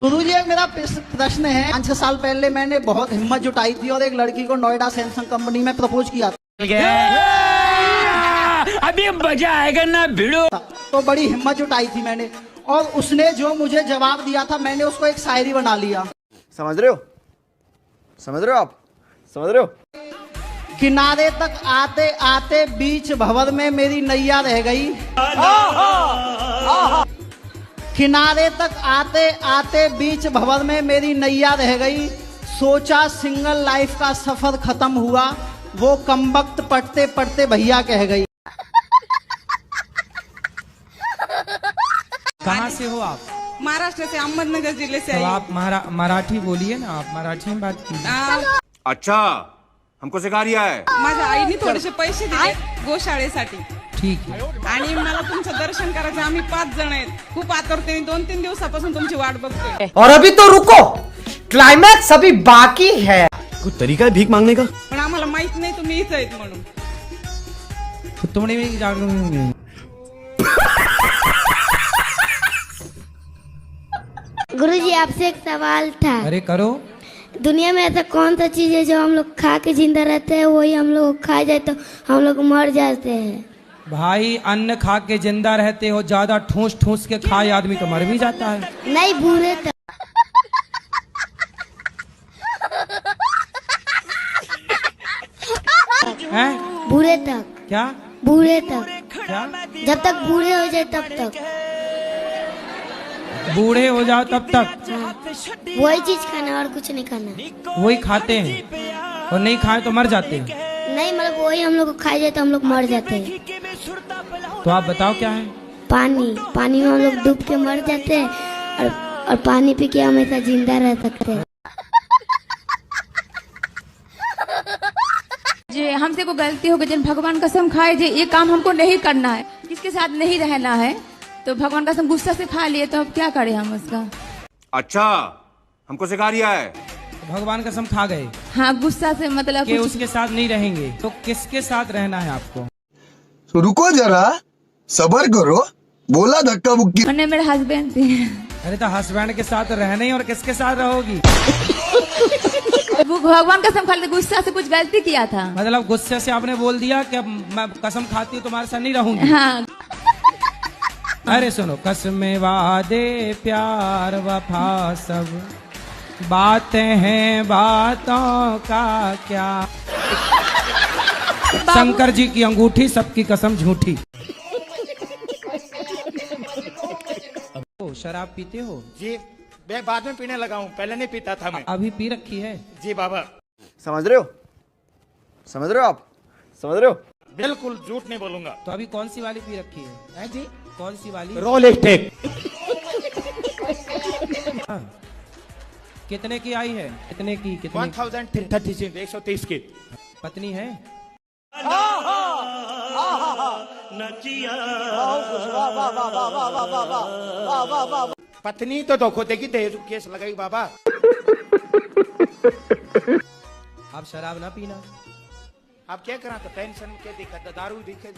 गुरुजी एक मेरा प्रश्न है। 5-6 साल पहले मैंने बहुत हिम्मत जुटाई थी और एक लड़की को नोएडा सैमसंग कंपनी में प्रपोज किया था। अभी मजा आएगा ना भिड़ो। तो बड़ी हिम्मत जुटाई थी मैंने और उसने जो मुझे जवाब दिया था मैंने उसको एक शायरी बना लिया। समझ रहे हो? समझ रहे हो आप? समझ रहे हो? किनारे तक आते आते बीच भंवर में मेरी नैया रह गई। किनारे तक आते आते बीच भंवर में मेरी नैया रह गई। सोचा सिंगल लाइफ का सफर खत्म हुआ, वो कमबख्त पढ़ते पढ़ते भैया कह गई। कहाँ से हो आप? महाराष्ट्र से, अहमदनगर जिले से। तो आप मराठी बोलिए ना, आप मराठी में बात कीजिए। अच्छा, हमको सिखा रिया है। माझ्या आईने थोडेसे पैसे दिले गोशाळेसाठी ठीक है। आणि मला तुमचं दर्शन करायचं। आम्ही 5 जण आहेत, खूप आतुरतेने 2-3 दिवसापासून तुमची वाट बघतोय। और अभी तो रुको, क्लाइमैक्स अभी बाकी है। कोई तरीका है भीख मांगने का? पण आम्हाला माहित नाही तुम्ही इथं आहेत म्हणून। तो तुमने भी जागरूक। गुरुजी आपसे एक सवाल था। अरे करो। दुनिया में ऐसा कौन सा चीज है जो हम लोग खा के जिंदा रहते हैं, वही हम लोग खा जाए तो हम लोग मर जाते हैं? भाई अन्न खा के जिंदा रहते हो, ज्यादा ठूस ठूस के खाए आदमी तो मर भी जाता है। नहीं, बूढ़े तक। हैं? बूढ़े तक। क्या? बूढ़े तक। क्या? जब तक बूढ़े हो जाए तब तक। बूढ़े हो जाओ तब तक वही चीज खाना और कुछ नहीं खाना। वही खाते हैं और नहीं खाए तो मर जाते हैं। नहीं, मतलब वही हम लोग को खाई जाए तो हम लोग मर जाते हैं। तो आप बताओ क्या है? पानी। पानी में हम लोग डूब के मर जाते हैं और पानी पी के हमेशा जिंदा रह सकते हैं। जे हमसे को गलती हो गई, जन भगवान कसम खाए जे ये काम हमको नहीं करना है, किसके साथ नहीं रहना है, तो भगवान कसम गुस्सा से खा लिए, तो अब क्या करें हम उसका? अच्छा, हमको सिखा रिया है। तो भगवान कसम खा गए हाँ, गुस्सा से मतलब कि उसके साथ नहीं रहेंगे, तो किसके साथ रहना है आपको? तो रुको जरा, सबर करो। बोला धक्का मुक्की। मैंने मेरे हस्बैंड थे। अरे तो हस्बैंड के साथ रहना ही, और किसके साथ रहोगी? वो भगवान कसम खा लिए, गुस्सा से कुछ गलती किया था। मतलब गुस्से से आपने बोल दिया कि अब मैं कसम खाती हूँ तुम्हारे साथ नहीं रहूंगी। हाँ। अरे सुनो, कसमें वादे प्यार वफा सब बातें हैं, बातों का क्या। शंकर जी की अंगूठी, सबकी कसम झूठी। शराब पीते हो? जी, मैं बाद में पीने लगा हूँ, पहले नहीं पीता था मैं। अभी पी रखी है? जी बाबा। समझ रहे हो? समझ रहे हो आप? समझ रहे हो? बिल्कुल झूठ नहीं बोलूंगा। तो अभी कौन सी वाली पी रखी है? जी, कौन सी वाली? रोल स्टेक। कितने की आई है? कितने की? कितने? 1036, 130 की। पत्नी है? पत्नी तो धोखो देगी, दहेज केस लगाई बाबा। आप शराब ना पीना। आप क्या करा? तो टेंशन क्या दिक्कत है? दारू दिखे।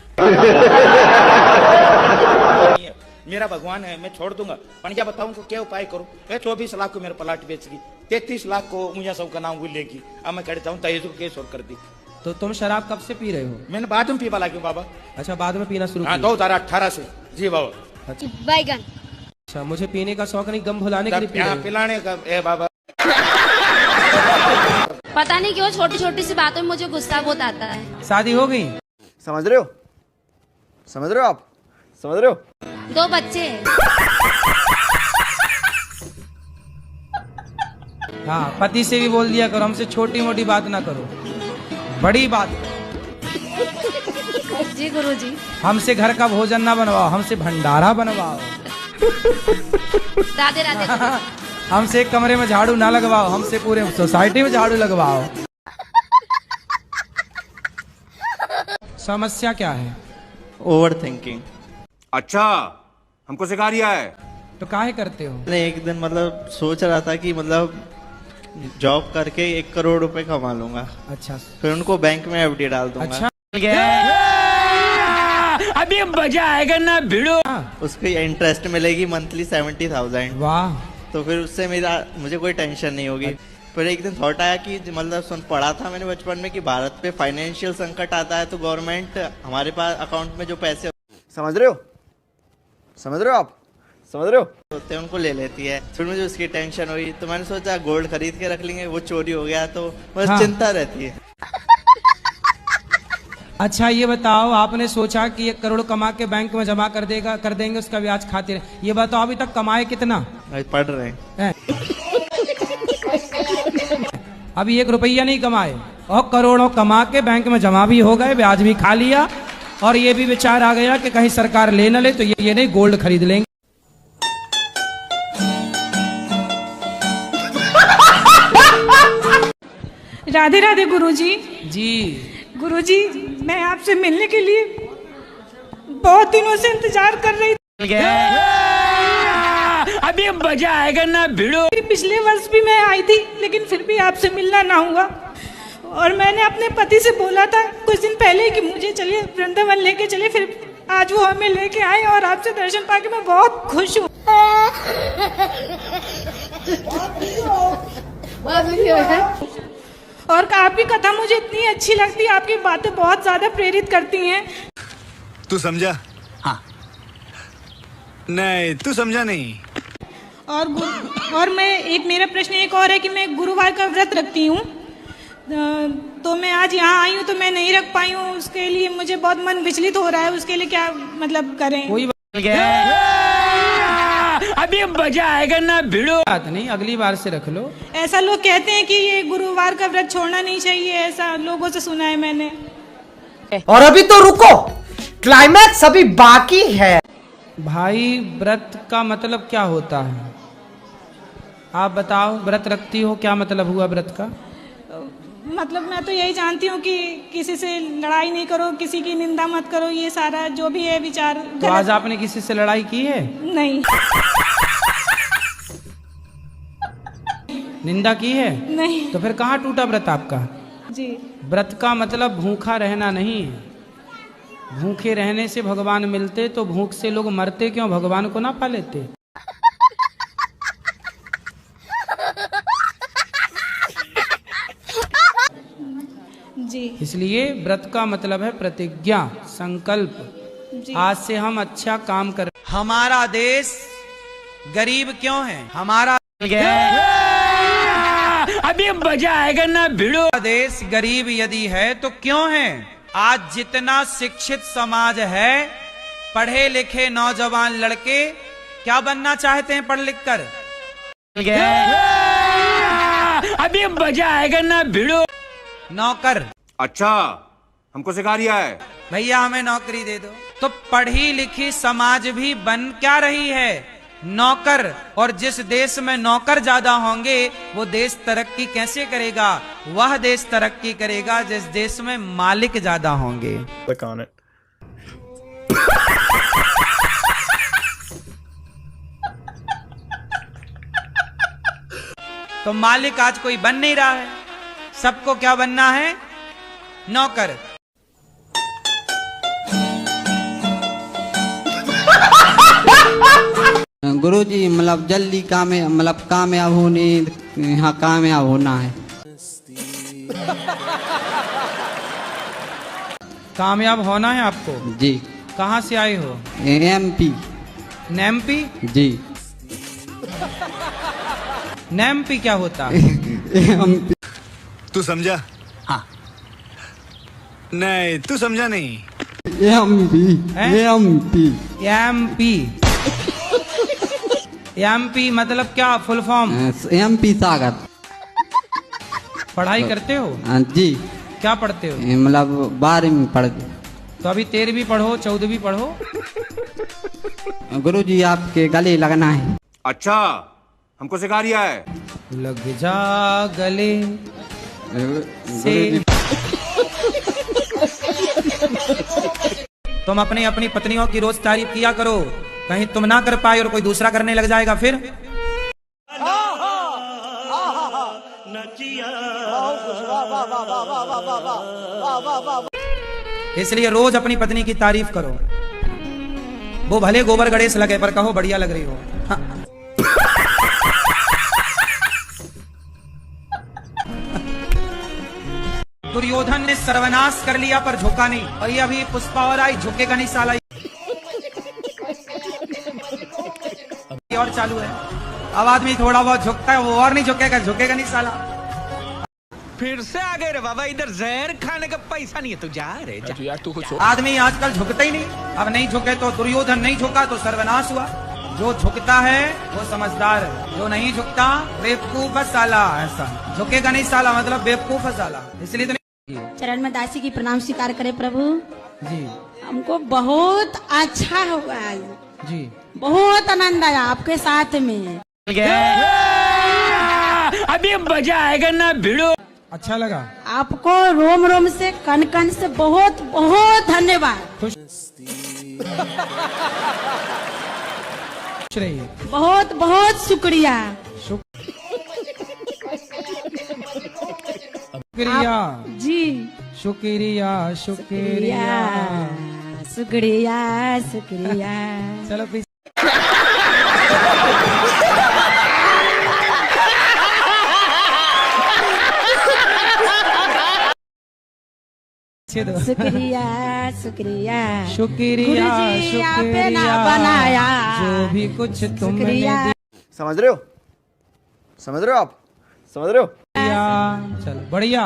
मेरा भगवान है, मैं छोड़ दूंगा। पर क्या बताऊं क्या उपाय करूं? 24 लाख को मेरा प्लाट बेचगी, 33 लाख को मुझे सब का नाम भी लेगी। अब मैं कहता हूँ दहेज को केस और कर दी। तो तुम शराब कब से पी रहे हो? मैंने बाद में पीवा लगी बाबा। अच्छा, बाद में पीना शुरू हाँ, किया? 2018 से। जी बाबा। अच्छा। बैगन। अच्छा, मुझे पीने का शौक नहीं, गम भुलाने के लिए पी रहे हो? पिलाने का ए बाबा। पता नहीं क्यों छोटी छोटी सी बातों में मुझे गुस्सा बहुत आता है। शादी हो गई? समझ रहे हो? समझ रहे हो आप? समझ रहे हो? 2 बच्चे। हाँ, पति से भी बोल दिया करो, हमसे छोटी मोटी बात ना करो, बड़ी बात। जी गुरुजी। हमसे घर का भोजन ना बनवाओ, हमसे भंडारा बनवाओ। राधे राधे। हमसे एक कमरे में झाड़ू ना लगवाओ, हमसे पूरे सोसाइटी में झाड़ू लगवाओ। समस्या क्या है? Over thinking. अच्छा, हमको सिखा रिया है। तो काहे करते हो? मैं एक दिन मतलब सोच रहा था कि मतलब जॉब करके 1 करोड़ रुपए कमा लूंगा। अच्छा। फिर उनको बैंक में एफडी डाल दूंगा। अच्छा। अभी मजा आएगा ना भिड़ो। उसको इंटरेस्ट मिलेगी मंथली 70,000। वाह, तो फिर उससे मुझे कोई टेंशन नहीं होगी। फिर एक दिन थॉट आया कि मतलब पढ़ा था मैंने बचपन में कि भारत पे फाइनेंशियल संकट आता है तो गवर्नमेंट हमारे पास अकाउंट में जो पैसे समझ रहे हो? समझ रहे हो आप? समझ रहे हो? होते हैं उनको ले लेती है। फिर मुझे उसकी टेंशन हुई तो मैंने सोचा गोल्ड खरीद के रख लेंगे, वो चोरी हो गया तो बस हाँ। चिंता रहती है। अच्छा ये बताओ, आपने सोचा कि 1 करोड़ कमा के बैंक में जमा कर देंगे, उसका ब्याज खाते रहे। ये बताओ अभी तक कमाए कितना? भाई पढ़ रहे हैं। अभी 1 रुपया नहीं कमाए और करोड़ों कमा के बैंक में जमा भी हो गए, ब्याज भी खा लिया, और ये भी विचार आ गया कि कहीं सरकार ले न ले तो ये नहीं गोल्ड खरीद लेंगे। राधे राधे गुरुजी। जी गुरुजी, मैं आपसे मिलने के लिए बहुत दिनों से इंतजार कर रही थी। अभी मजा आएगा ना भिड़ो। पिछले वर्ष भी मैं आई थी, लेकिन फिर भी आपसे मिलना ना हुआ। और मैंने अपने पति से बोला था कुछ दिन पहले कि मुझे चलिए वृंदावन लेके चलिए, फिर आज वो हमें लेके आए और आपसे दर्शन पाके मैं बहुत खुश हूँ। और आपकी कथा मुझे इतनी अच्छी लगती है, आपकी बातें बहुत ज्यादा प्रेरित करती हैं। तू समझा? हाँ। नहीं, तू समझा नहीं। और मेरा प्रश्न एक और है कि मैं गुरुवार का व्रत रखती हूँ, तो मैं आज यहाँ आई हूँ तो मैं नहीं रख पाई हूँ, उसके लिए मुझे बहुत मन विचलित हो रहा है। उसके लिए क्या मतलब करें? कोई अभी मजा आएगा ना भिड़ो। बात नहीं, अगली बार से रख लो। ऐसा लोग कहते हैं कि ये गुरुवार का व्रत छोड़ना नहीं चाहिए, ऐसा लोगों से सुना है मैंने। और अभी तो रुको, क्लाइमैक्स अभी बाकी है। भाई व्रत का मतलब क्या होता है? आप बताओ, व्रत रखती हो, क्या मतलब हुआ व्रत का? मतलब मैं तो यही जानती हूँ कि किसी से लड़ाई नहीं करो, किसी की निंदा मत करो, ये सारा जो भी है विचार। तो आज आपने किसी से लड़ाई की है? नहीं। निंदा की है? नहीं। तो फिर कहाँ टूटा व्रत आपका? जी। व्रत का मतलब भूखा रहना नहीं है। भूखे रहने से भगवान मिलते, तो भूख से लोग मरते क्यों? भगवान को ना पा लेते। जी। इसलिए व्रत का मतलब है प्रतिज्ञा, संकल्प। आज से हम अच्छा काम कर। हमारा देश गरीब क्यों है? हमारा अभी मजा आएगा ना भिड़ो। देश गरीब यदि है तो क्यों है? आज जितना शिक्षित समाज है, पढ़े लिखे नौजवान लड़के क्या बनना चाहते हैं पढ़ लिख कर? अभी मजा आएगा ना भिड़ो। नौकर। अच्छा, हमको सिखा रिया है? भैया हमें नौकरी दे दो। तो पढ़ी लिखी समाज भी बन क्या रही है? नौकर। और जिस देश में नौकर ज्यादा होंगे वो देश तरक्की कैसे करेगा? वह देश तरक्की करेगा जिस देश में मालिक ज्यादा होंगे। तो मालिक आज कोई बन नहीं रहा है, सबको क्या बनना है? नौकर। गुरुजी मतलब जल्दी कामयाब होने, यहाँ कामयाब होना है। कामयाब होना है आपको? जी। कहाँ से आए हो? एमपी। नेमपी? जी। नेमपी क्या होता? तू समझा? हाँ। नहीं, तू समझा नहीं। एमपी। एमपी। एमपी। एमपी मतलब क्या? Full form? एमपी सागर। पढ़ाई करते हो? जी। क्या पढ़ते हो? मतलब 12वीं पढ़ते। तो अभी 13वीं पढ़ो, 14वीं पढ़ो। गुरुजी आपके गले लगना है। अच्छा, हमको सिखा रिया है? लग जा गले से। तुम अपनी पत्नियों की रोज तारीफ किया करो, कहीं तुम ना कर पाए और कोई दूसरा करने लग जाएगा फिर। इसलिए रोज अपनी पत्नी की तारीफ करो, वो भले गोबर गणेश लगे पर कहो बढ़िया लग रही हो। हाँ। दुर्योधन ने सर्वनाश कर लिया पर झुका नहीं, और ये अभी पुष्पा और आई, झुकेगा नहीं साला। ये और चालू है, अब आदमी थोड़ा बहुत झुकता है, वो और नहीं झुकेगा, झुकेगा नहीं साला। फिर से आ गए रे बाबा, इधर जहर खाने का पैसा नहीं है, तू जा रे जा। तू कुछ आदमी आजकल झुकता ही नहीं, अब नहीं झुके तो दुर्योधन नहीं झुका तो सर्वनाश हुआ। जो झुकता है वो समझदार है, जो नहीं झुकता बेवकूफ है साला। ऐसा झुकेगा नहीं साला मतलब बेवकूफ है साला, इसलिए तो नहीं। चरण में दासी की प्रणाम स्वीकार करे प्रभु जी। हमको बहुत अच्छा हुआ आज जी, बहुत आनंद आया आपके साथ में। अभी मजा आएगा ना भिड़ो। अच्छा लगा आपको रोम रोम से कन कन से बहुत बहुत धन्यवाद। खुश रहिए। बहुत बहुत शुक्रिया। शुक्रिया जी, शुक्रिया शुक्रिया शुक्रिया शुक्रिया। चलो पीछे शुक्रिया शुक्रिया शुक्रिया शुक्रिया बनाया जो भी कुछ तुमने समझ रहे हो, समझ रहे हो आप, समझ रहे हो। चलो बढ़िया।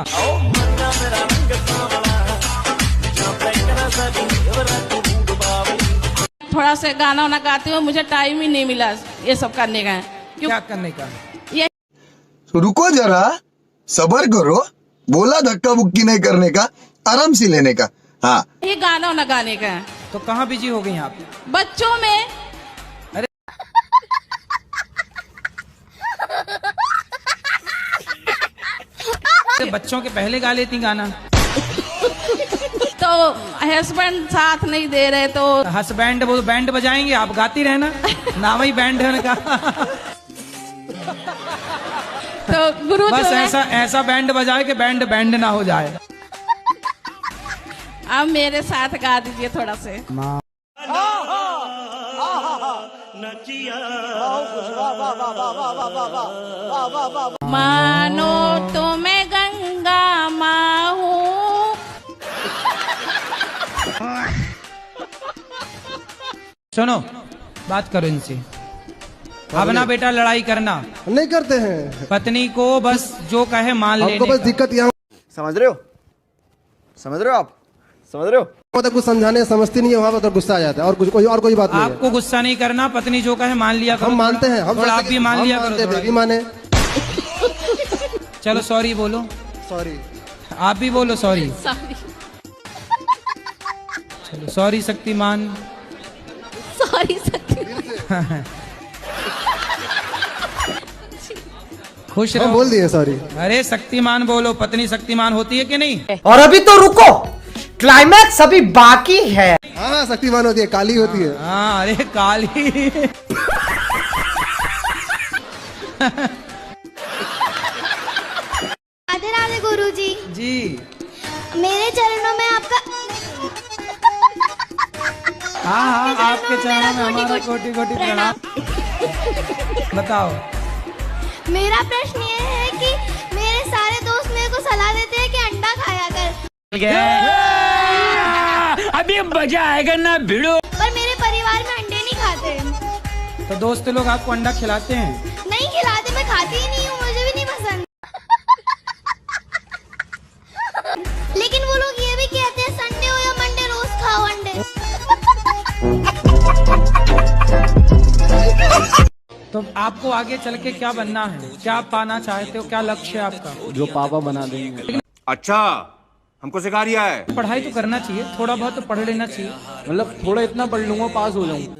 थोड़ा सा गाना वाना गाती हूँ, मुझे टाइम ही नहीं मिला ये सब करने का। क्या करने का? ये रुको जरा, सबर करो, बोला धक्का बुक्की नहीं करने का, आराम से लेने का। हाँ, ये गाना वाना गाने का। तो कहाँ बिजी हो गई आप? बच्चों में। अरे बच्चों के पहले गा लेती गाना। तो हस्बैंड साथ नहीं दे रहे तो हस्बैंड वो बैंड बजाएंगे, आप गाती रहना, नाम ही बैंड है उनका। तो गुरु बस ऐसा बैंड बजाए कि बैंड ना हो जाए। अब मेरे साथ गा दीजिए थोड़ा से। मानो तो मैं गंगा माँ हूँ। सुनो, बात करो इनसे। अब ना बेटा लड़ाई करना नहीं करते हैं, पत्नी को बस जो कहे मान लेने हमको बस दिक्कत यहाँ। समझ रहे हो, समझ रहे हो आप, समझ रहे हो। तो कुछ समझाने समझती नहीं है, वहाँ पर तो गुस्सा आ जाता है, और कुछ कोई बात नहीं है। आपको गुस्सा नहीं करना, पत्नी जो कहे मान लिया करो। हम मानते हैं, हम आप भी मान लिया करो, बेबी माने। चलो सॉरी बोलो। सॉरी आप भी बोलो सॉरी। चलो सॉरी शक्तिमान। सॉरी शक्तिमान। खुश हम रहो। बोल दिए सॉरी। अरे शक्तिमान बोलो, पत्नी शक्तिमान होती है कि नहीं? और अभी तो रुको, क्लाइमैक्स अभी बाकी है। हाँ शक्तिमान होती है, काली होती है। हाँ अरे काली। राधे राधे गुरुजी। जी मेरे चरणों में आपका हाँ आपके चरणों में हमारा कोटि कोटि प्रणाम। बताओ। मेरा प्रश्न ये है कि मेरे सारे दोस्त मेरे को सलाह देते हैं कि अंडा खाया कर। अभी मजा आएगा ना भिड़ो। पर मेरे परिवार में अंडे नहीं खाते। तो दोस्त लोग आपको अंडा खिलाते हैं? नहीं खिलाते, मैं खाती ही नहीं हूँ, मुझे भी नहीं पसंद। लेकिन वो लोग ये भी कहते हैं संडे हो या मंडे रोज खाओ अंडे। तो आपको आगे चल के क्या बनना है, क्या पाना चाहते हो, क्या लक्ष्य है आपका? जो पापा बना देंगे। अच्छा, हमको सिखा रिया है। पढ़ाई तो करना चाहिए, थोड़ा बहुत तो पढ़ लेना चाहिए। मतलब थोड़ा इतना पढ़ लूंगा, पास हो जाऊंगा।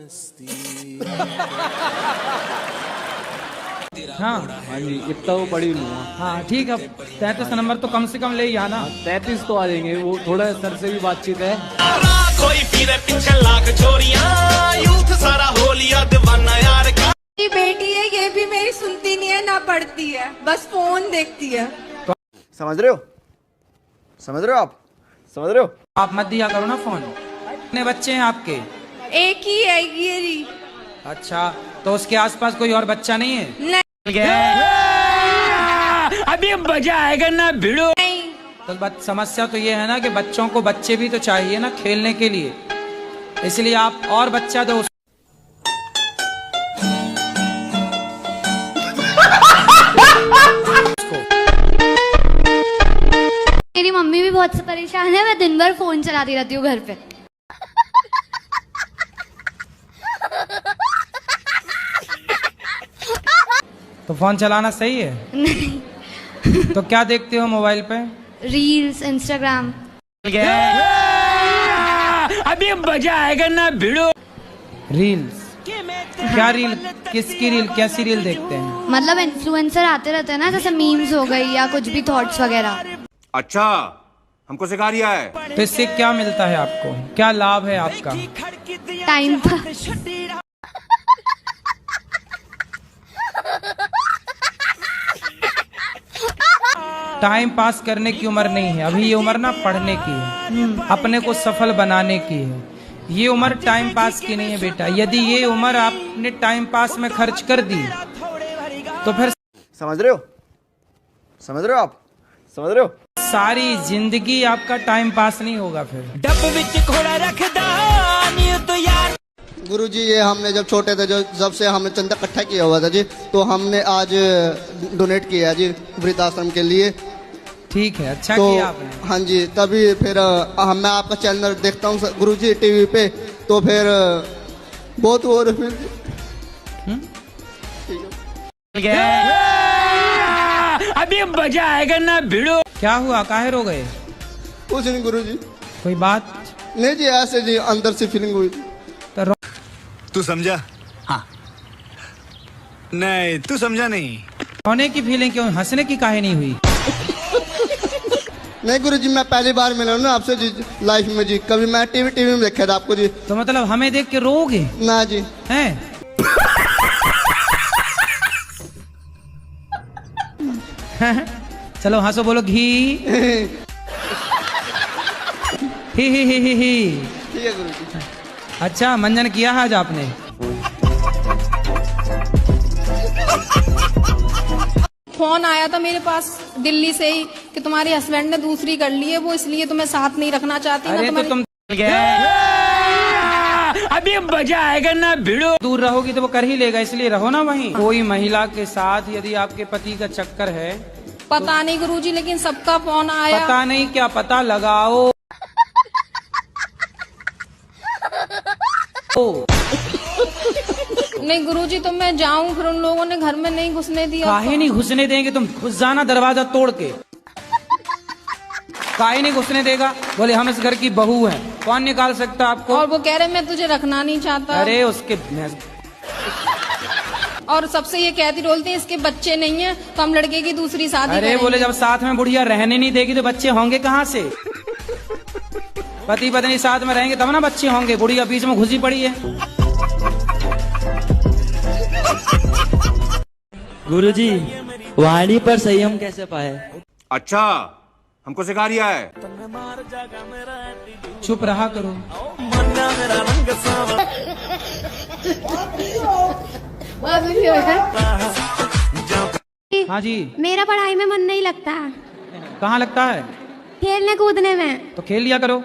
हाँ हाँ जी, इतना वो पढ़ ही लूंगा। हाँ ठीक है, 33 नंबर तो कम से कम ले ही आना। 33 तो आ जाएंगे, वो थोड़ा सर से भी बातचीत है। कोई फिरे पीछे लाख चोरियां, यूथ सारा हो लिया दीवाना यार का। बेटी है, ये भी मेरी सुनती नहीं है ना पढ़ती है, बस फोन देखती है। समझ रहे हो, समझ रहे हो आप, समझ रहे हो। आप मत दिया करो ना फोन। कितने बच्चे हैं आपके? एक ही है गिरी। अच्छा, तो उसके आसपास कोई और बच्चा नहीं है? नहीं। अभी मजा आएगा ना भिड़ो। तो समस्या तो ये है ना कि बच्चों को बच्चे भी तो चाहिए ना खेलने के लिए, इसलिए आप और बच्चा दो। मेरी मम्मी भी बहुत परेशान है, मैं दिन भर फोन चलाती रहती हूँ घर पे। तो फोन चलाना सही है? नहीं। तो क्या देखते हो मोबाइल पे? Reels, Instagram. अभी मजा आएगा ना भिड़ो। रील्स? क्या रील? किसकी रील? कैसी रील देखते हैं? मतलब इन्फ्लुएंसर आते रहते हैं ना, जैसे मीम्स हो गई या कुछ भी थॉट्स वगैरह। अच्छा, हमको सिखा रिया है। तो इससे क्या मिलता है आपको? क्या लाभ है आपका? Time pass. टाइम पास करने की उम्र नहीं है अभी, ये उम्र ना पढ़ने की है, अपने को सफल बनाने की है। ये उम्र टाइम पास की नहीं है बेटा। यदि ये उम्र आपने टाइम पास में खर्च कर दी तो फिर समझ रहे हो? समझ रहे हो आप? समझ रहे हो? सारी जिंदगी आपका टाइम पास नहीं होगा। फिर डब विच घोड़ा रखदा नी तो यार। गुरुजी ये हमने जब छोटे थे, जब से हमने चंदा इकट्ठा किया हुआ था जी, तो हमने आज डोनेट किया जी वृद्धाश्रम के लिए। ठीक है, अच्छा तो, किया आपने। हाँ जी, तभी फिर मैं आपका चैनल देखता हूँ गुरुजी टीवी पे, तो फिर बहुत हो रहा अभी मजा आएगा ना भिड़ो। क्या हुआ, काहे रो गए? कुछ नहीं गुरुजी। कोई बात? नहीं जी, ऐसे जी अंदर से फीलिंग हुई। तू समझा? हाँ। नहीं, तू समझा नहीं। रोने की फीलिंग क्यों, हंसने की काहे नहीं हुई? नहीं गुरुजी, मैं पहली बार मिला हूँ ना आपसे जी लाइफ में जी, कभी मैं टीवी में देखा था आपको जी। तो मतलब हमें देख के रोगे? ना जी। हैं? चलो हंसो, बोलो घी। ही। ठीक है गुरुजी। अच्छा, मंजन किया है आज आपने? फोन आया था मेरे पास दिल्ली से ही कि तुम्हारे हस्बैंड ने दूसरी कर ली है, वो इसलिए तुम्हें साथ नहीं रखना चाहती। अरे तो तुम अभी मजा आएगा ना भिड़ो। दूर रहोगी तो वो कर ही लेगा, इसलिए रहो ना वहीं। कोई महिला के साथ यदि आपके पति का चक्कर है, पता नहीं गुरुजी, लेकिन सबका फोन आया। पता नहीं क्या, पता लगाओ। नहीं गुरुजी, तो मैं जाऊं, फिर उन लोगों ने घर में नहीं घुसने दिया। काहे नहीं घुसने देंगे? तुम घुस जाना दरवाजा तोड़ के। काहे नहीं घुसने देगा? बोले हम इस घर की बहू हैं, कौन निकाल सकता आपको? और वो कह रहे मैं तुझे रखना नहीं चाहता। अरे उसके और सबसे ये कहती बोलती है इसके बच्चे नहीं है तो हम लड़के की दूसरी शादी अरे करेंगे। बोले जब साथ में बुढ़िया रहने नहीं देगी तो बच्चे होंगे कहाँ से? पति पत्नी साथ में रहेंगे तब ना बच्चे होंगे, बुढ़िया बीच में घुसी पड़ी है। गुरुजी, वाणी पर संयम कैसे पाए? अच्छा, हमको सिखा रिया है। चुप रहा करो। हाँ जी। मेरा पढ़ाई में मन नहीं लगता। कहाँ लगता है? खेलने कूदने में। तो खेल लिया करो।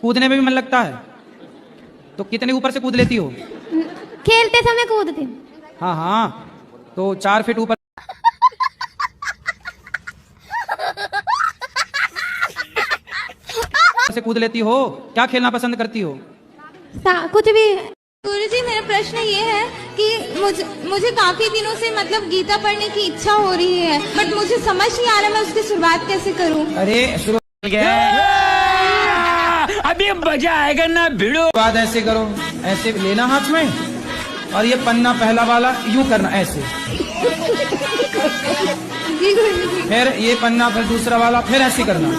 कूदने में भी मन लगता है तो कितने ऊपर से कूद लेती हो? खेलते समय कूदती हूँ। हाँ हाँ, तो 4 फीट ऊपर से कूद लेती हो। क्या खेलना पसंद करती हो? कुछ भी। गुरुजी, मेरा प्रश्न ये है कि मुझे काफी दिनों से मतलब गीता पढ़ने की इच्छा हो रही है, बट मुझे समझ नहीं आ रहा मैं उसकी शुरुआत कैसे करूं। अरे शुरू अभी मजा आएगा ना भिड़ो। बात ऐसे करो, ऐसे लेना हाथ में और ये पन्ना पहला वाला यूं करना ऐसे, फिर ये पन्ना, फिर दूसरा वाला, फिर ऐसे करना।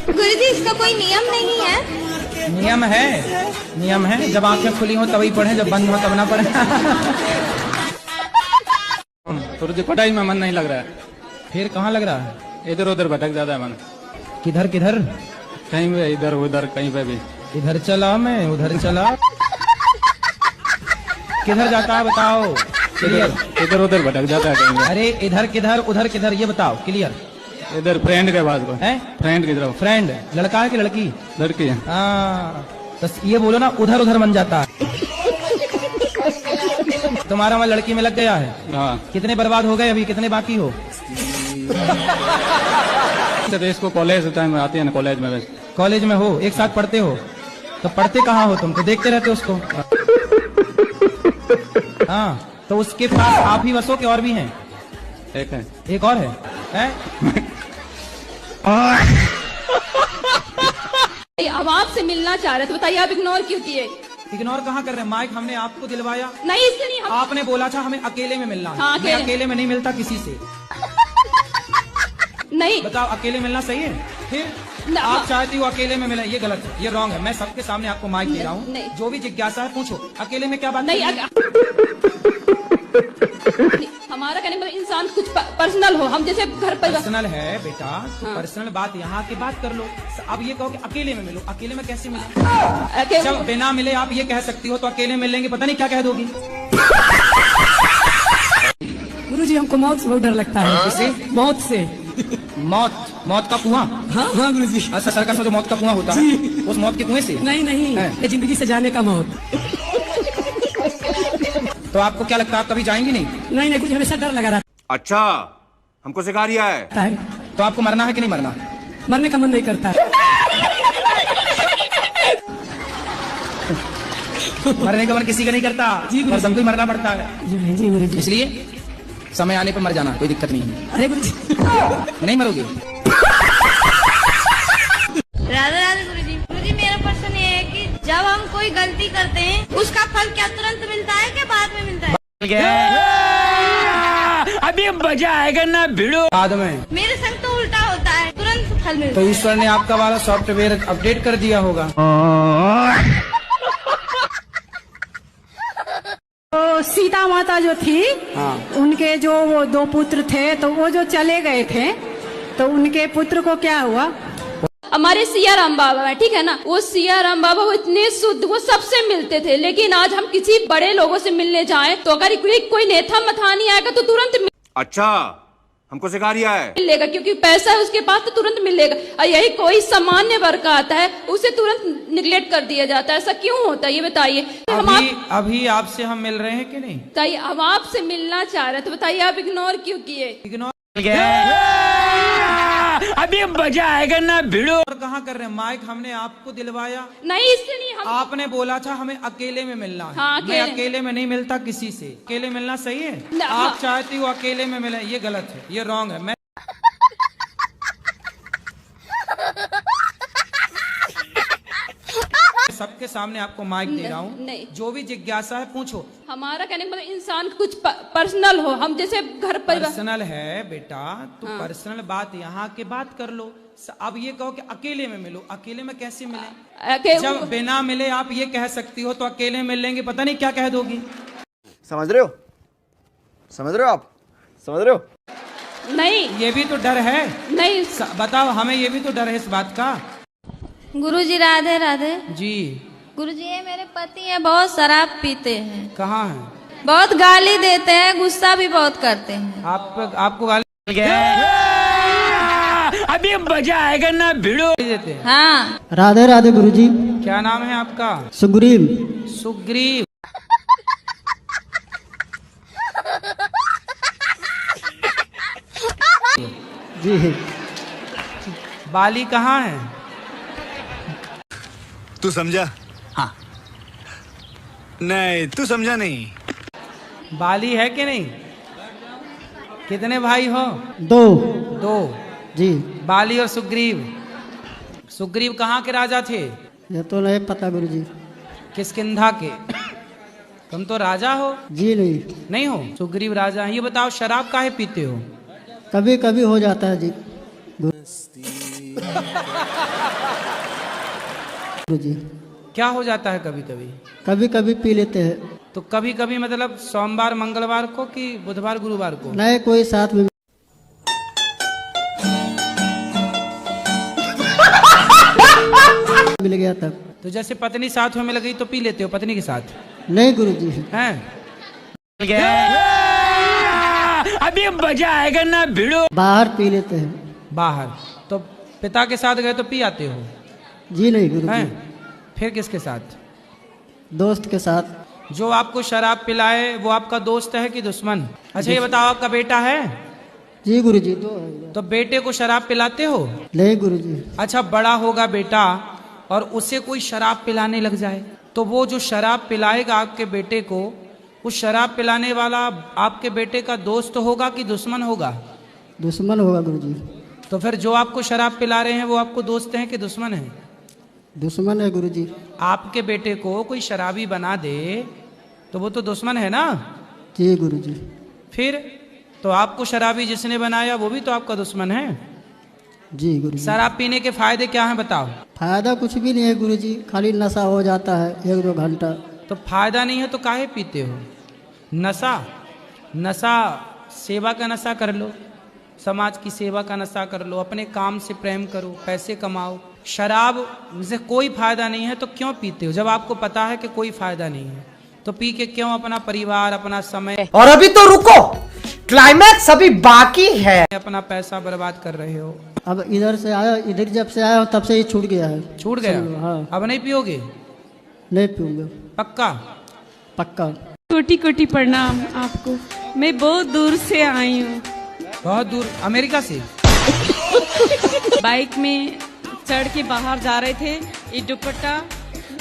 गुरुजी, इसका कोई नियम नहीं है? नियम है, नियम है। जब आंखें खुली हो तभी पढ़े, जब बंद हो तब ना पढ़े। तुझे पढ़ाई में मन नहीं लग रहा है? फिर कहाँ लग रहा है? इधर उधर भटक जाता है मन। किधर किधर? कहीं पे इधर उधर, कहीं पे भी। इधर चला मैं, उधर चला। किधर जाता है बताओ? क्लियर। इधर उधर भटक जाता है कहीं पे। अरे इधर किधर, उधर किधर, ये बताओ क्लियर। इधर फ्रेंड के पास को है। फ्रेंड की तरफ। फ्रेंड लड़का है कि लड़की? लड़की है। हाँ बस ये बोलो ना, उधर उधर बन जाता है। तुम्हारा मैं लड़की में लग गया है। हाँ। कितने बर्बाद हो गए, अभी कितने बाकी हो? तो इसको कॉलेज टाइम में आती है ना, कॉलेज में। कॉलेज में हो, एक साथ पढ़ते हो? तो पढ़ते कहाँ हो तुम? तो देखते रहते हो उसको। हाँ तो उसके पास आप ही बसो के और भी हैं? एक है। एक और है? हम आपसे मिलना चाह रहे थे, बताइए आप इग्नोर क्यों किए? इग्नोर कहाँ कर रहे हैं? माइक हमने आपको दिलवाया नहीं, इससे नहीं। आपने बोला था हमें अकेले में मिलना है। हाँ, मैं अकेले में नहीं मिलता किसी से। नहीं बताओ अकेले मिलना सही है? फिर आप चाहती हो अकेले में मिले, ये गलत है, ये रॉन्ग है। मैं सबके सामने आपको माइक दे रहा हूँ, जो भी जिज्ञासा है पूछो। अकेले में क्या बात? नहीं हमारा कहने मतलब इंसान कुछ पर्सनल हो, हम जैसे घर पर। पर्सनल है बेटा, तो पर्सनल बात यहाँ की बात कर लो। अब ये कहो कि अकेले में मिलो, अकेले में कैसे मिले? जब बिना मिले आप ये कह सकती हो, तो अकेले मिलेंगे पता नहीं क्या कह दोगी। गुरुजी हमको मौत से बहुत डर लगता है। किसे? मौत से। मौत का कुआं? हाँ हाँ गुरुजी। अच्छा सर्कस में जो मौत का कुआं होता है, उस मौत के कुएं से? नहीं ये जिंदगी से जाने का मौत। तो आपको क्या लगता है, आप कभी जाएंगी नहीं? नहीं कुछ हमेशा डर लगा रहता अच्छा, हमको सिखा रिया है। तो आपको मरना है कि नहीं मरना? मरने का मन नहीं करता है। मरने का मन किसी का नहीं करता और सबको मरना पड़ता है। जी इसलिए समय आने पर मर जाना, कोई दिक्कत नहीं है। अरे गुरुजी नहीं मरोगे? राधे राधे गुरुजी। गुरुजी मेरा प्रश्न ये है कि जब हम कोई गलती करते हैं उसका फल क्या तुरंत मिलता है कि बाद में मिलता है? अभी मजा आएगा ना भिड़ो। बाद में। मेरे संग तो उल्टा होता है, तुरंत फल मिलता तो है। ईश्वर ने आपका वाला सॉफ्टवेयर अपडेट कर दिया होगा। तो सीता माता जो थी, उनके जो वो 2 पुत्र थे, तो वो जो चले गए थे, तो उनके पुत्र को क्या हुआ? हमारे सिया राम बाबा है, ठीक है ना, वो सिया राम बाबा वो इतने शुद्ध, वो सबसे मिलते थे। लेकिन आज हम किसी बड़े लोगों से मिलने जाएं तो अगर कोई नेता मथानी आएगा तो तुरंत अच्छा, हमको सिखा रिया है। मिलेगा, क्योंकि पैसा है उसके पास तो तुरंत मिलेगा। और यही कोई सामान्य वर्ग का आता है उसे तुरंत निगलेक्ट कर दिया जाता है। ऐसा क्यों होता है ये बताइए? अभी आपसे हम मिल रहे हैं कि नहीं? बताइए, हम आपसे मिलना चाह रहे थे, बताइए आप इग्नोर क्यों किए? इग्नोर अभी मजा आएगा ना भिड़ो। और कहाँ कर रहे हैं? माइक हमने आपको दिलवाया नहीं, इससे नहीं। आपने बोला था हमें अकेले में मिलना है। हाँ, मैं अकेले में नहीं मिलता किसी से। अकेले मिलना सही है? आप चाहती हो अकेले में मिले, ये गलत है, ये रॉन्ग है। मैं सबके सामने आपको माइक दे रहा हूँ, जो भी जिज्ञासा है पूछो। हमारा कहने का मतलब इंसान कुछ पर्सनल हो, हम जैसे घर पर। पर्सनल है बेटा, तो पर्सनल बात यहाँ के बात कर लो। अब ये कहो कि अकेले में मिलो, अकेले में कैसे मिले? जब बिना मिले आप ये कह सकती हो, तो अकेले मिलेंगे पता नहीं क्या कह दोगी। समझ रहे हो? समझ रहे हो आप? समझ रहे हो? नहीं, ये भी तो डर है। नहीं बताओ, हमें ये भी तो डर है इस बात का। गुरुजी राधे राधे जी। गुरुजी ये मेरे पति हैं, बहुत शराब पीते हैं। कहाँ है? बहुत गाली देते हैं, गुस्सा भी बहुत करते हैं। आपको गाली अभी मजा आएगा ना भिड़ो देते हैं? हाँ। राधे राधे गुरुजी। क्या नाम है आपका? सुग्रीव। सुग्रीव। जी। बाली कहाँ है? तू समझा? हाँ। नहीं, तू समझा नहीं। बाली है कि नहीं? कितने भाई हो? 2 जी। बाली और सुग्रीव। सुग्रीव कहाँ के राजा थे? ये तो नहीं पता गुरुजी। किष्किंधा के। तुम तो राजा हो? जी नहीं हो। सुग्रीव राजा है। ये बताओ शराब काहे पीते हो? कभी कभी हो जाता है जी। गुरुजी क्या हो जाता है कभी कभी? कभी कभी पी लेते हैं। तो कभी कभी मतलब सोमवार मंगलवार को कि बुधवार गुरुवार को? नहीं, कोई साथ में मिल गया तब। तो जैसे पत्नी साथ में मिल गई तो पी लेते हो पत्नी के साथ? नहीं गुरुजी। हैं? अभी मजा आएगा ना भिड़ो। बाहर पी लेते हैं। बाहर। तो पिता के साथ गए तो पी आते हो? जी नहीं गुरुजी। हैं? फिर किसके साथ? दोस्त के साथ। जो आपको शराब पिलाए वो आपका दोस्त है कि दुश्मन? अच्छा ये बताओ, आपका बेटा है? जी गुरुजी, दो है। तो बेटे को शराब पिलाते हो? नहीं गुरुजी। अच्छा, बड़ा होगा बेटा और उसे कोई शराब पिलाने लग जाए, तो वो जो शराब पिलाएगा आपके बेटे को, उस शराब पिलाने वाला आपके बेटे का दोस्त होगा कि दुश्मन होगा? दुश्मन होगा गुरुजी। तो फिर जो आपको शराब पिला रहे हैं वो आपको दोस्त हैं कि दुश्मन हैं? दुश्मन है गुरुजी। आपके बेटे को कोई शराबी बना दे तो वो तो दुश्मन है ना? जी गुरुजी। फिर तो आपको शराबी जिसने बनाया वो भी तो आपका दुश्मन है। जी गुरुजी। शराब पीने के फायदे क्या हैं बताओ? फायदा कुछ भी नहीं है गुरुजी, खाली नशा हो जाता है 1-2 घंटा। तो फायदा नहीं है तो काहे पीते हो? नशा सेवा का नशा कर लो, समाज की सेवा का नशा कर लो, अपने काम से प्रेम करो, पैसे कमाओ। शराब से कोई फायदा नहीं है तो क्यों पीते हो? जब आपको पता है कि कोई फायदा नहीं है तो पी के क्यों अपना परिवार, अपना समय, और अभी तो रुको, क्लाइमैक्स अभी बाकी है, अपना पैसा बर्बाद कर रहे हो। अब इधर से आया, इधर जब से आया हूँ तब से ही छूट गया है। छूट गया? हाँ। अब नहीं पियोगे? नहीं पीऊंगा। पक्का? पक्का। कोटि कोटि प्रणाम आपको। मैं बहुत दूर से आई हूँ। बहुत दूर? अमेरिका से? बाइक में चढ़ के बाहर जा रहे थे, ये दुपट्टा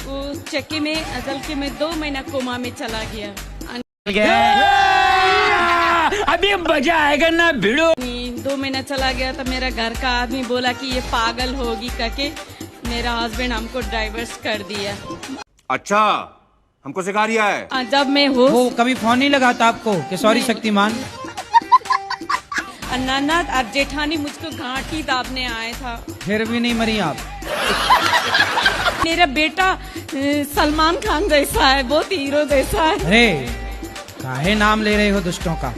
वो चक्के में अदल के मैं 2 महीना कोमा में चला गया। अभी मजा आएगा ना भिड़ो। 2 महीना चला गया तो मेरा घर का आदमी बोला कि ये पागल होगी करके मेरा हस्बैंड हमको डाइवर्स कर दिया। अच्छा, हमको सिखा रिया है। जब मैं हो वो कभी फोन नहीं लगाता आपको कि सॉरी शक्तिमान? ननद और जेठानी मुझको घाटी दाबने आए था। फिर भी नहीं मरी आप? मेरा बेटा सलमान खान जैसा है, बहुत हीरो जैसा है। अरे काहे नाम ले रहे हो दुष्टों का?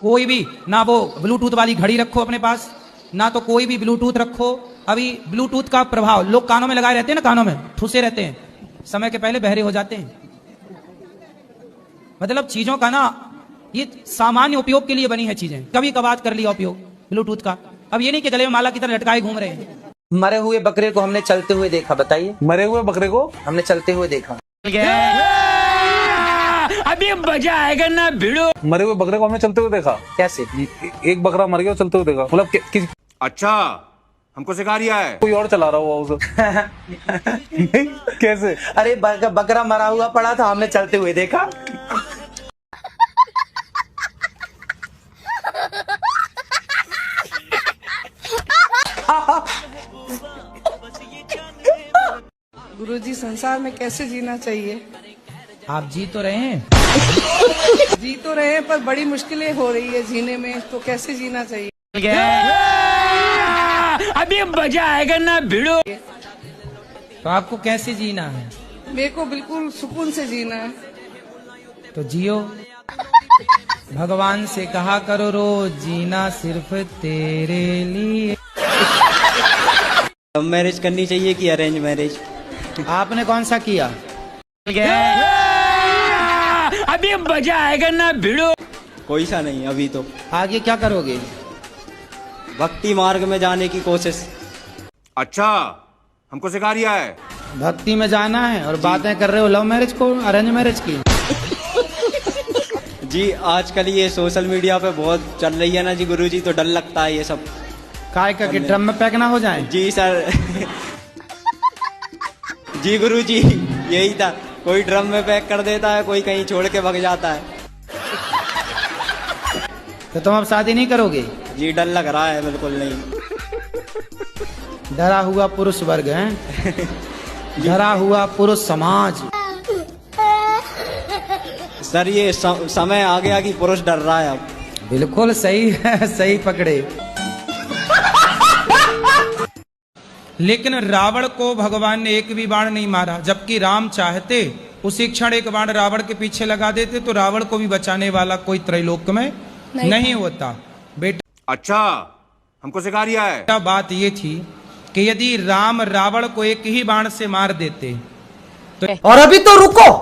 कोई भी ना वो ब्लूटूथ वाली घड़ी रखो अपने पास, ना तो कोई भी ब्लूटूथ रखो। अभी ब्लूटूथ का प्रभाव, लोग कानों में लगाए रहते हैं ना, कानों में ठुसे रहते हैं, समय के पहले बहरे हो जाते हैं। मतलब चीजों का ना, ये सामान्य उपयोग के लिए बनी है चीजें, कभी कभार कर लिया उपयोग ब्लूटूथ का। अब ये नहीं कि गले में माला की तरह लटकाए घूम रहे हैं। मरे हुए बकरे को हमने चलते हुए देखा, बताइए। मरे हुए बकरे को हमने चलते हुए देखा। अभी मजा आएगा ना भिड़ो। मरे हुए बकरे को हमने चलते हुए देखा। कैसे? एक बकरा मर गया चलते हुए देखा, मतलब अच्छा, हमको सिखा रिया है। कोई और चला रहा हुआ उसे। कैसे? अरे बकरा मरा हुआ पड़ा था, हमने चलते हुए देखा। गुरुजी, संसार में कैसे जीना चाहिए? आप जी तो रहे हैं? जी तो रहे हैं, पर बड़ी मुश्किलें हो रही है जीने में, तो कैसे जीना चाहिए? अभी मजा आएगा ना भिड़ो। तो आपको कैसे जीना है? मेरे को बिल्कुल सुकून से जीना है। तो जियो। भगवान से कहा करो रोज, जीना सिर्फ तेरे लिए। लव मैरिज करनी चाहिए कि अरेंज मैरिज? आपने कौन सा किया? अभी मजा आएगा ना भिड़ो। कोई सा नहीं अभी तो। आगे क्या करोगे? भक्ति मार्ग में जाने की कोशिश। अच्छा, हमको सिखा रिया है। भक्ति में जाना है और बातें कर रहे हो लव मैरिज को, अरेंज मैरिज की। जी आजकल ये सोशल मीडिया पे बहुत चल रही है ना जी गुरुजी, तो डर लगता है ये सब। काय करके ड्रम में पैक ना हो जाए? जी सर। जी गुरुजी, यही था, कोई ड्रम में पैक कर देता है, कोई कहीं छोड़ के भाग जाता है। तो तुम अब शादी नहीं करोगे? जी डर लग रहा है, बिल्कुल नहीं। डरा हुआ पुरुष वर्ग है। डरा हुआ पुरुष समाज। सर ये समय आ गया कि पुरुष डर रहा है अब। बिल्कुल सही है, सही पकड़े। लेकिन रावण को भगवान ने एक भी बाण नहीं मारा, जबकि राम चाहते उसी क्षण एक बाण रावण के पीछे लगा देते तो रावण को भी बचाने वाला कोई त्रैलोक में नहीं होता। बेटा अच्छा, हमको सिखा रिया है। बात ये थी कि यदि राम रावण को एक ही बाण से मार देते तो। और अभी तो रुको,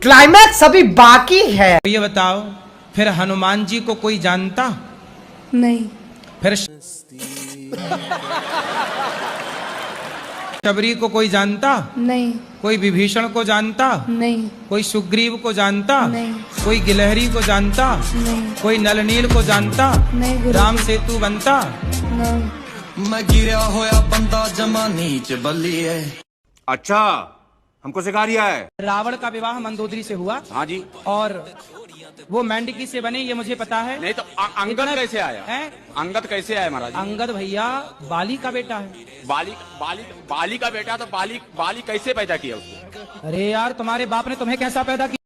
क्लाइमैक्स अभी बाकी है। ये बताओ फिर हनुमान जी को कोई जानता? नहीं। फिर शबरी को कोई जानता? नहीं। कोई विभीषण को जानता? नहीं। कोई सुग्रीव को जानता? नहीं। कोई गिलहरी को जानता? नहीं। कोई नलनील को जानता? नहीं गुरु। राम सेतु बनता? नहीं। मैं गिरा होया बंदा जमा नीच बल्ली है। अच्छा, हमको सिखा रिया है। रावण का विवाह मंदोदरी से हुआ। हाँ जी। और वो मेंढकी से बने, ये मुझे पता है। नहीं तो अंगद कैसे आया है? अंगद कैसे आया महाराज? अंगद भैया बाली का बेटा है। बाली का बेटा तो बाली कैसे पैदा किया उसने? अरे यार, तुम्हारे बाप ने तुम्हें कैसा पैदा किया?